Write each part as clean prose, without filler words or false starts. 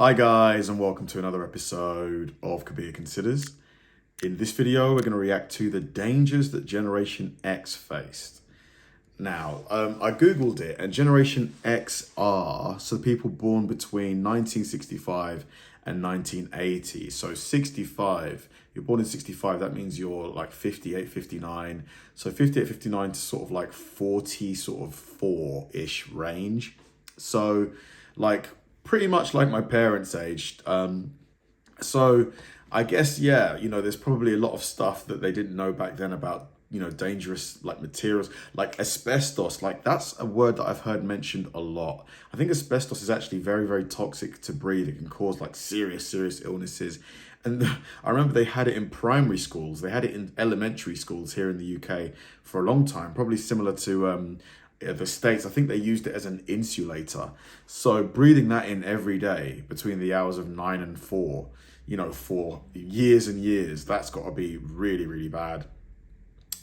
Hi guys, and welcome to another episode of Kabir Considers. In this video, we're going to react to the dangers that Generation X faced. Now, I googled it, and Generation X are, so people born between 1965 and 1980. So 65, you're born in 65, that means you're like 58, 59. So 58, 59 to sort of like 40, sort of 4-ish range. So like pretty much like my parents' aged. So I guess, yeah, there's probably a lot of stuff that they didn't know back then about, dangerous like materials, like asbestos. Like that's a word that I've heard mentioned a lot. I think asbestos is actually very, very toxic to breathe. It can cause like serious illnesses. And I remember they had it in primary schools. They had it in elementary schools here in the UK for a long time, probably similar to the States. I think they used it as an insulator. So breathing that in every day between the hours of 9 and 4, for years and years, that's got to be really, really bad.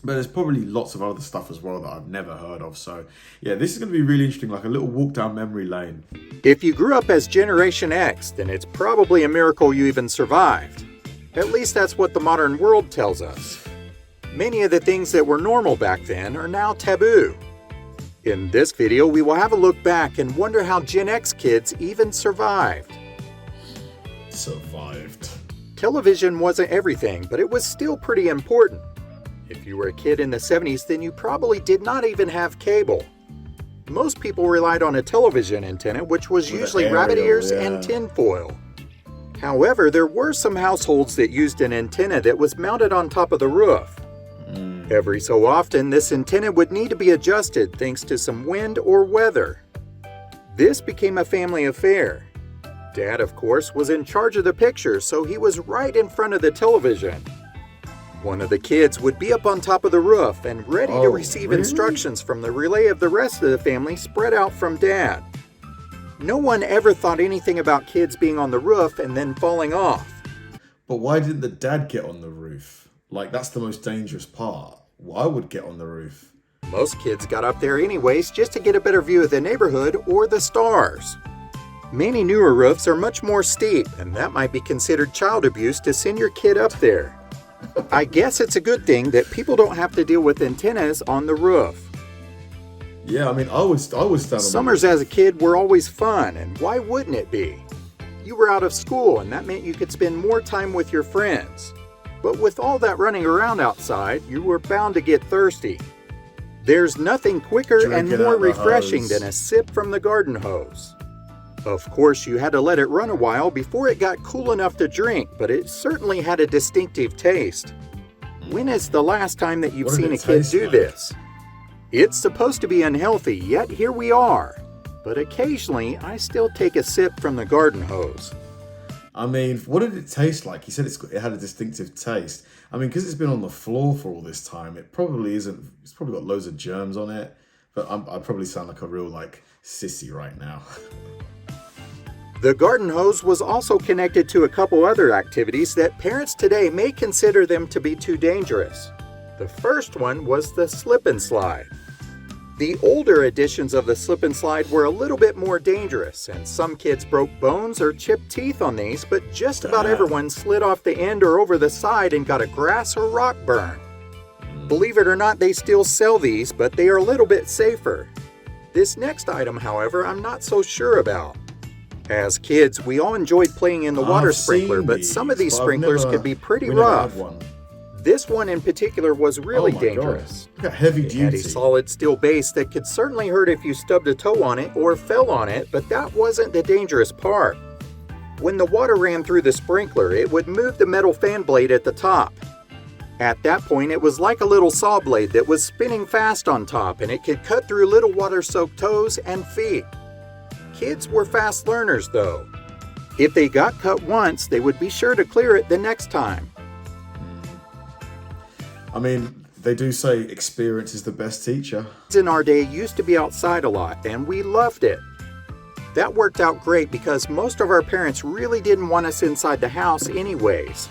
But there's probably lots of other stuff as well that I've never heard of. So yeah, this is going to be really interesting, like a little walk down memory lane. If you grew up as Generation X, then it's probably a miracle you even survived. At least that's what the modern world tells us. Many of the things that were normal back then are now taboo. In this video, we will have a look back and wonder how Gen X kids even survived. Television wasn't everything, but it was still pretty important. If you were a kid in the 70s, then you probably did not even have cable. Most people relied on a television antenna, which was usually rabbit ears and tinfoil. However, there were some households that used an antenna that was mounted on top of the roof. Every so often, this antenna would need to be adjusted thanks to some wind or weather. This became a family affair. Dad, of course, was in charge of the picture, so he was right in front of the television. One of the kids would be up on top of the roof and ready to receive instructions from the relay of the rest of the family spread out from Dad. No one ever thought anything about kids being on the roof and then falling off. But why didn't the dad get on the roof? Like, that's the most dangerous part. Well, I would get on the roof. Most kids got up there anyways just to get a better view of the neighborhood or the stars. Many newer roofs are much more steep, and that might be considered child abuse to send your kid up there. I guess it's a good thing that people don't have to deal with antennas on the roof. Yeah, I mean, I would stand on Summers as a kid were always fun, and why wouldn't it be? You were out of school, and that meant you could spend more time with your friends. But with all that running around outside, you were bound to get thirsty. There's nothing quicker and more refreshing than a sip from the garden hose. Of course, you had to let it run a while before it got cool enough to drink, but it certainly had a distinctive taste. When is the last time that you've seen a kid do this? It's supposed to be unhealthy, yet here we are. But occasionally, I still take a sip from the garden hose. I mean, what did it taste like? He said it had a distinctive taste. I mean, because it's been on the floor for all this time, it probably isn't. It's probably got loads of germs on it. But I probably sound like a real sissy right now. The garden hose was also connected to a couple other activities that parents today may consider them to be too dangerous. The first one was the slip and slide. The older editions of the slip and slide were a little bit more dangerous, and some kids broke bones or chipped teeth on these, but just about everyone slid off the end or over the side and got a grass or rock burn. Believe it or not, they still sell these, but they are a little bit safer. This next item, however, I'm not so sure about. As kids, we all enjoyed playing in the water sprinkler, but some of these sprinklers could be pretty rough. This one in particular was really dangerous. Look at heavy duty. It had a solid steel base that could certainly hurt if you stubbed a toe on it or fell on it, but that wasn't the dangerous part. When the water ran through the sprinkler, it would move the metal fan blade at the top. At that point, it was like a little saw blade that was spinning fast on top, and it could cut through little water-soaked toes and feet. Kids were fast learners, though. If they got cut once, they would be sure to clear it the next time. I mean, they do say experience is the best teacher. In our day, used to be outside a lot, and we loved it. That worked out great because most of our parents really didn't want us inside the house anyways.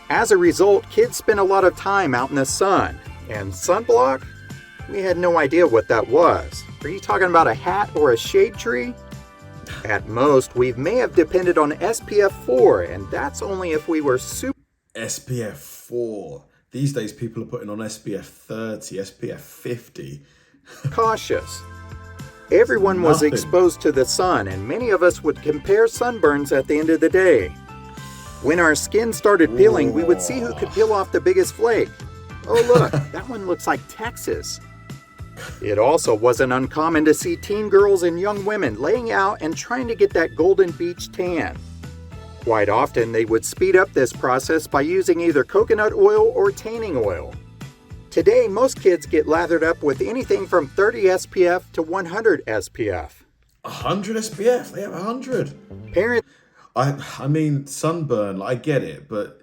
As a result, kids spent a lot of time out in the sun. And sunblock? We had no idea what that was. Are you talking about a hat or a shade tree? At most, we may have depended on SPF 4, and that's only if we were super SPF 4. These days, people are putting on SPF 30, SPF 50. cautious. Everyone was Nothing. exposed to the sun, and many of us would compare sunburns at the end of the day. When our skin started peeling, we would see who could peel off the biggest flake. Oh look, that one looks like Texas. It also wasn't uncommon to see teen girls and young women laying out and trying to get that golden beach tan. Quite often, they would speed up this process by using either coconut oil or tanning oil. Today, most kids get lathered up with anything from 30 SPF to 100 SPF. 100 SPF? They have 100. Parents I mean, sunburn, I get it, but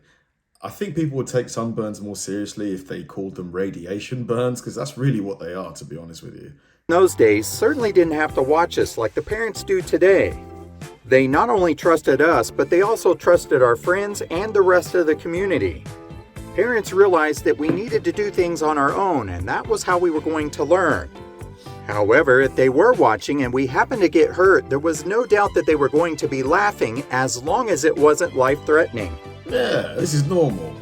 I think people would take sunburns more seriously if they called them radiation burns, because that's really what they are, to be honest with you. in those days certainly didn't have to watch us like the parents do today. They not only trusted us, but they also trusted our friends and the rest of the community. Parents realized that we needed to do things on our own, and that was how we were going to learn. However, if they were watching and we happened to get hurt, there was no doubt that they were going to be laughing as long as it wasn't life-threatening. Yeah, this is normal.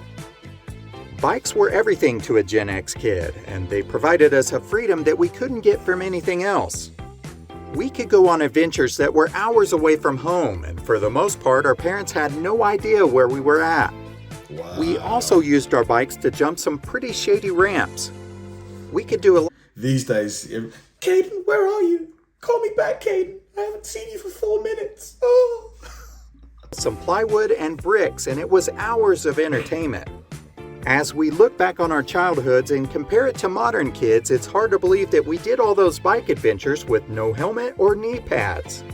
Bikes were everything to a Gen X kid, and they provided us a freedom that we couldn't get from anything else. We could go on adventures that were hours away from home, and for the most part, our parents had no idea where we were at. Wow. We also used our bikes to jump some pretty shady ramps. We could do a These days, Caden, where are you? Call me back, Caden. I haven't seen you for 4 minutes. Oh. some plywood and bricks, and it was hours of entertainment. As we look back on our childhoods and compare it to modern kids, it's hard to believe that we did all those bike adventures with no helmet or knee pads.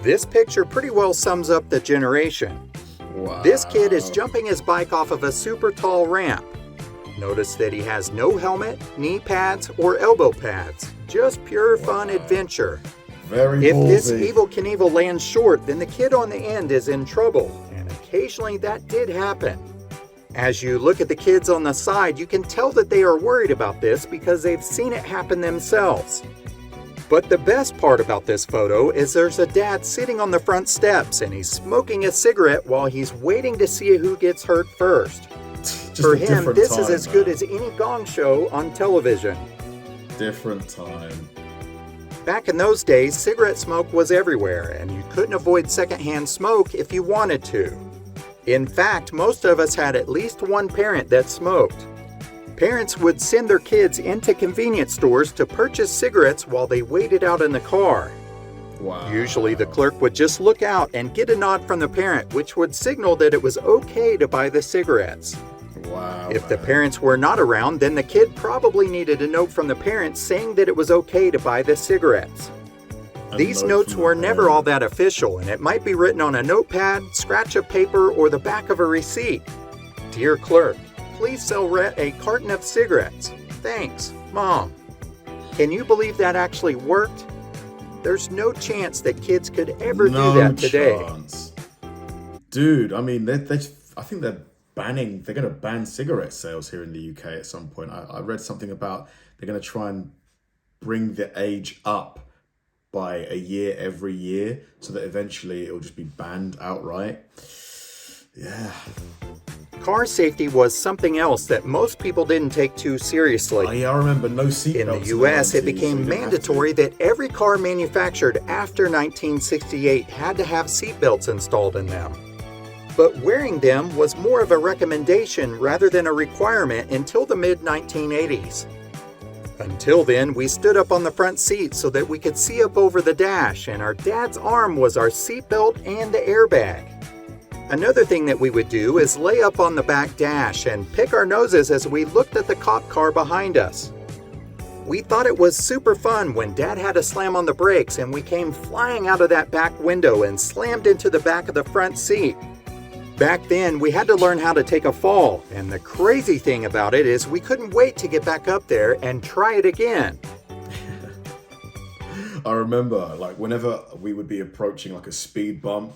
This picture pretty well sums up the generation. Wow. This kid is jumping his bike off of a super tall ramp. Notice that he has no helmet, knee pads, or elbow pads. Just pure fun adventure. Very If this ballsy. Evel Knievel lands short, then the kid on the end is in trouble, and occasionally that did happen. As you look at the kids on the side, you can tell that they are worried about this because they've seen it happen themselves. But the best part about this photo is there's a dad sitting on the front steps and he's smoking a cigarette while he's waiting to see who gets hurt first. Just For a him, different this time, is as good man. as any gong show on television. Different time. Back in those days, cigarette smoke was everywhere, and you couldn't avoid secondhand smoke if you wanted to. In fact, most of us had at least one parent that smoked. Parents would send their kids into convenience stores to purchase cigarettes while they waited out in the car. Wow. Usually the clerk would just look out and get a nod from the parent, which would signal that it was okay to buy the cigarettes. Wow. If the man. parents were not around, then the kid probably needed a note from the parents saying that it was okay to buy the cigarettes. A These note notes from were the never all parent. that official, and it might be written on a notepad, scratch of paper, or the back of a receipt. Dear clerk, please sell Rhett a carton of cigarettes. Thanks, Mom. Can you believe that actually worked? There's no chance that kids could ever do that today. Chance. Dude, I mean, I think they're going to ban cigarette sales here in the UK at some point. I read something about they're going to try and bring the age up by a year every year so that eventually it'll just be banned outright. Yeah. Car safety was something else that most people didn't take too seriously. Oh, yeah, I remember no seatbelts. In the US, it 90s, became so you didn't have mandatory to. that every car manufactured after 1968 had to have seatbelts installed in them. But wearing them was more of a recommendation rather than a requirement until the mid-1980s. Until then, we stood up on the front seat so that we could see up over the dash, and our dad's arm was our seatbelt and the airbag. Another thing that we would do is lay up on the back dash and pick our noses as we looked at the cop car behind us. We thought it was super fun when Dad had to slam on the brakes and we came flying out of that back window and slammed into the back of the front seat. Back then, we had to learn how to take a fall, and the crazy thing about it is we couldn't wait to get back up there and try it again. I remember, like, whenever we would be approaching like a speed bump,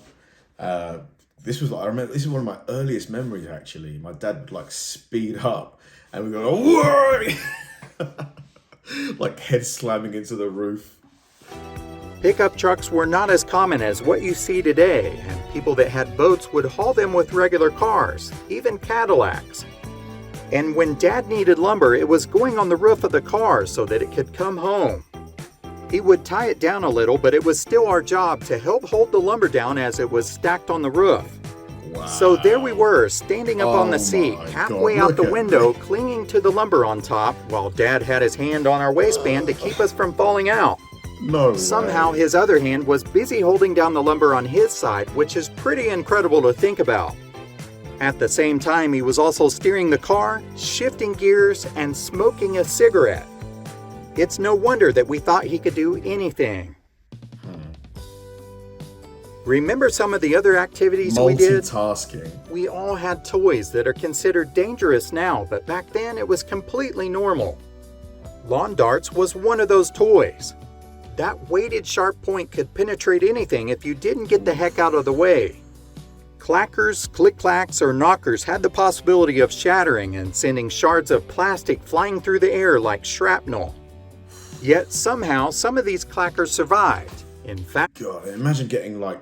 this is one of my earliest memories actually. My dad would like speed up and we go, whoa! Like head slamming into the roof. Pickup trucks were not as common as what you see today, and people that had boats would haul them with regular cars, even Cadillacs. And when Dad needed lumber, it was going on the roof of the car so that it could come home. He would tie it down a little, but it was still our job to help hold the lumber down as it was stacked on the roof. Wow. So there we were, standing up on the seat, my halfway God, out the look at window, me. clinging to the lumber on top, while Dad had his hand on our waistband to keep us from falling out. No Somehow way. his other hand was busy holding down the lumber on his side, which is pretty incredible to think about. At the same time, he was also steering the car, shifting gears, and smoking a cigarette. It's no wonder that we thought he could do anything. Remember some of the other activities we did? Multitasking. We all had toys that are considered dangerous now, but back then it was completely normal. Lawn darts was one of those toys. That weighted sharp point could penetrate anything if you didn't get the heck out of the way. Clackers, click-clacks, or knockers had the possibility of shattering and sending shards of plastic flying through the air like shrapnel. Yet somehow some of these clackers survived. In fact, God, imagine getting like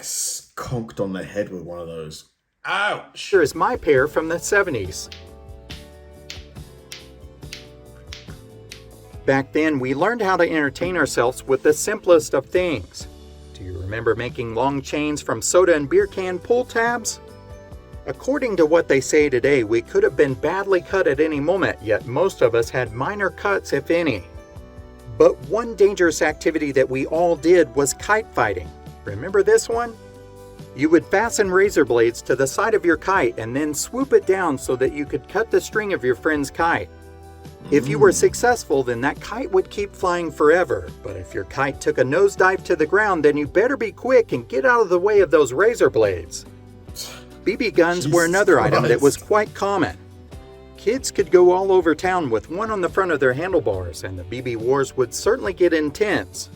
conked on the head with one of those. Ouch! here is my pair from the 70s. Back then, we learned how to entertain ourselves with the simplest of things. Do you remember making long chains from soda and beer can pull tabs? According to what they say today, we could have been badly cut at any moment, yet most of us had minor cuts, if any. But one dangerous activity that we all did was kite fighting. Remember this one? You would fasten razor blades to the side of your kite and then swoop it down so that you could cut the string of your friend's kite. If you were successful, then that kite would keep flying forever. But if your kite took a nosedive to the ground, then you better be quick and get out of the way of those razor blades. BB guns were another item that was quite common. Kids could go all over town with one on the front of their handlebars, and the BB wars would certainly get intense.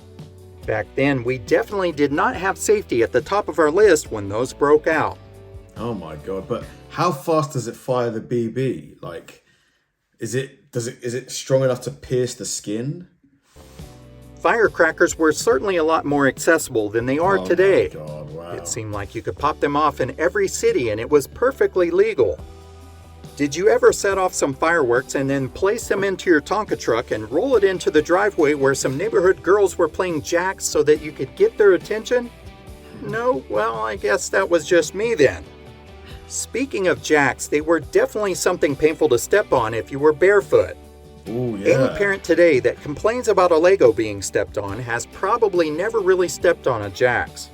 Back then, we definitely did not have safety at the top of our list when those broke out. Oh my God! But how fast does it fire the BB? Like, is it strong enough to pierce the skin? Firecrackers were certainly a lot more accessible than they are today. Oh my God! Wow. It seemed like you could pop them off in every city, and it was perfectly legal. Did you ever set off some fireworks and then place them into your Tonka truck and roll it into the driveway where some neighborhood girls were playing jacks so that you could get their attention? No? Well, I guess that was just me then. Speaking of jacks, they were definitely something painful to step on if you were barefoot. Ooh, yeah. Any parent today that complains about a Lego being stepped on has probably never really stepped on a jacks.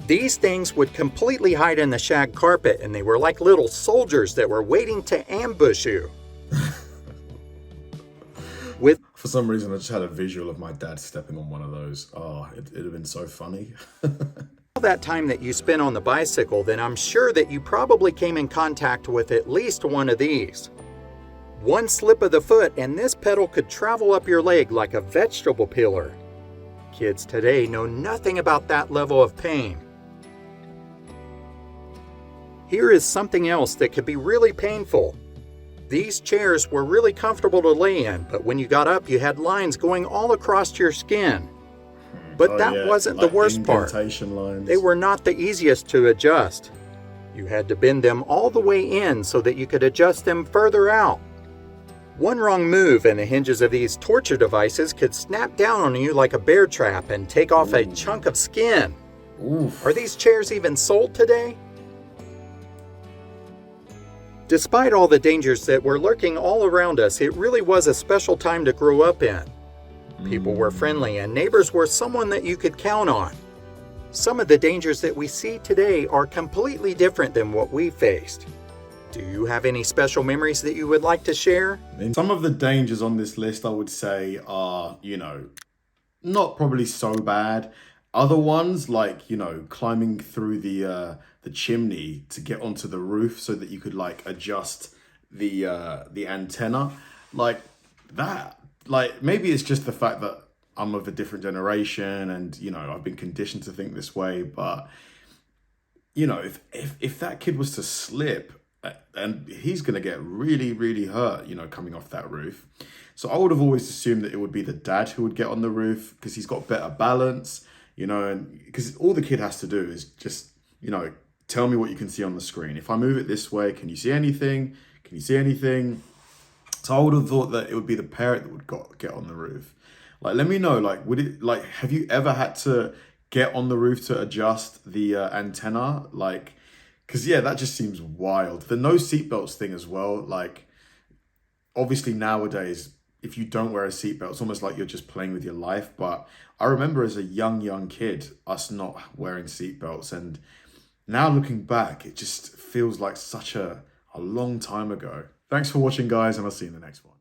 These things would completely hide in the shag carpet, and they were like little soldiers that were waiting to ambush you. For some reason, I just had a visual of my dad stepping on one of those. Oh, it'd have been so funny. All that time that you spent on the bicycle, then I'm sure that you probably came in contact with at least one of these. One slip of the foot and this pedal could travel up your leg like a vegetable peeler. Kids today know nothing about that level of pain. Here is something else that could be really painful. These chairs were really comfortable to lay in, but when you got up, you had lines going all across your skin. But that wasn't the worst part. Lines. They were not the easiest to adjust. You had to bend them all the way in so that you could adjust them further out. One wrong move and the hinges of these torture devices could snap down on you like a bear trap and take off a chunk of skin. Oof. Are these chairs even sold today? Despite all the dangers that were lurking all around us, it really was a special time to grow up in. People were friendly and neighbors were someone that you could count on. Some of the dangers that we see today are completely different than what we faced. Do you have any special memories that you would like to share? Some of the dangers on this list, I would say, are, not probably so bad. Other ones, like, climbing through the chimney to get onto the roof so that you could, adjust the antenna. Like, that. Like, maybe it's just the fact that I'm of a different generation and, I've been conditioned to think this way. But, if that kid was to slip, and he's going to get really, really hurt, coming off that roof. So I would have always assumed that it would be the dad who would get on the roof because he's got better balance. you know, and because all the kid has to do is just, you know, tell me what you can see on the screen. If I move it this way, can you see anything? Can you see anything? So I would have thought that it would be the parent that would get on the roof. Like, let me know, like, have you ever had to get on the roof to adjust the antenna? Like, because yeah, that just seems wild. The no seatbelts thing as well. Like, obviously nowadays, if you don't wear a seatbelt, it's almost like you're just playing with your life. But I remember as a young kid, us not wearing seatbelts. And now looking back, it just feels like such a long time ago. Thanks for watching, guys, and I'll see you in the next one.